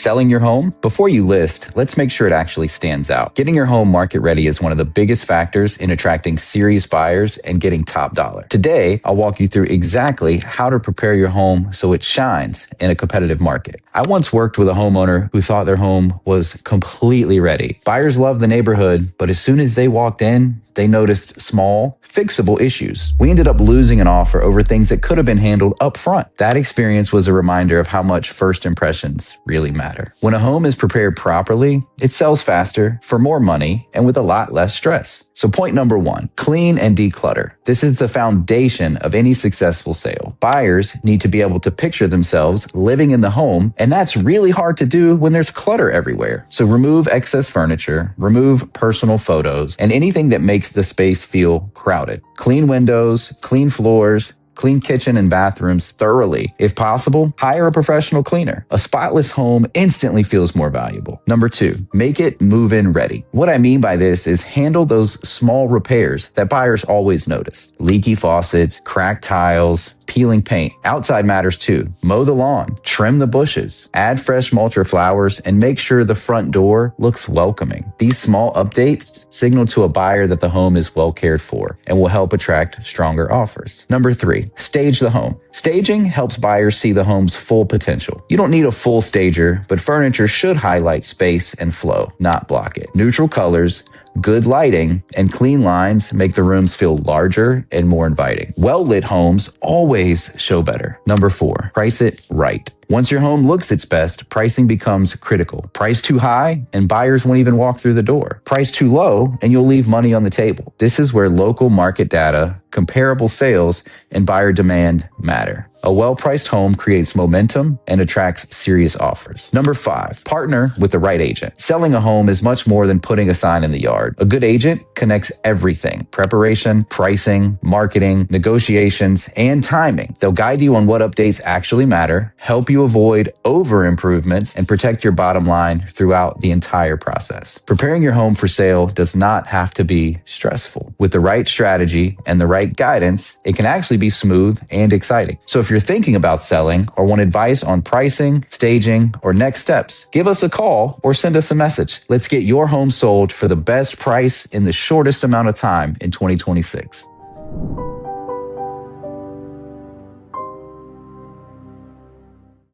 Selling your home? Before you list, let's make sure it actually stands out. Getting your home market ready is one of the biggest factors in attracting serious buyers and getting top dollar. Today, I'll walk you through exactly how to prepare your home so it shines in a competitive market. I once worked with a homeowner who thought their home was completely ready. Buyers loved the neighborhood, but as soon as they walked in, they noticed small, fixable issues. We ended up losing an offer over things that could have been handled up front. That experience was a reminder of how much first impressions really matter. When a home is prepared properly, it sells faster, for more money, and with a lot less stress. So point number 1, clean and declutter. This is the foundation of any successful sale. Buyers need to be able to picture themselves living in the home, and that's really hard to do when there's clutter everywhere. So remove excess furniture, remove personal photos, and anything that makes the space feel crowded. Clean windows, clean floors, clean kitchen and bathrooms thoroughly. If possible, hire a professional cleaner. A spotless home instantly feels more valuable. Number 2, make it move-in ready. What I mean by this is handle those small repairs that buyers always notice. Leaky faucets, cracked tiles, peeling paint. Outside matters too. Mow the lawn, trim the bushes, add fresh mulch or flowers, and make sure the front door looks welcoming. These small updates signal to a buyer that the home is well cared for and will help attract stronger offers. Number 3, stage the home. Staging helps buyers see the home's full potential. You don't need a full stager, but furniture should highlight space and flow, not block it. Neutral colors, good lighting, and clean lines make the rooms feel larger and more inviting. Well-lit homes always show better. Number 4, price it right. Once your home looks its best, pricing becomes critical. Price too high, and buyers won't even walk through the door. Price too low, and you'll leave money on the table. This is where local market data, comparable sales, and buyer demand matter. A well-priced home creates momentum and attracts serious offers. Number 5, partner with the right agent. Selling a home is much more than putting a sign in the yard. A good agent connects everything: preparation, pricing, marketing, negotiations, and timing. They'll guide you on what updates actually matter, help you avoid over-improvements, and protect your bottom line throughout the entire process. Preparing your home for sale does not have to be stressful. With the right strategy and the right guidance, it can actually be smooth and exciting. So if you're thinking about selling or want advice on pricing, staging, or next steps, give us a call or send us a message. Let's get your home sold for the best price in the shortest amount of time in 2026.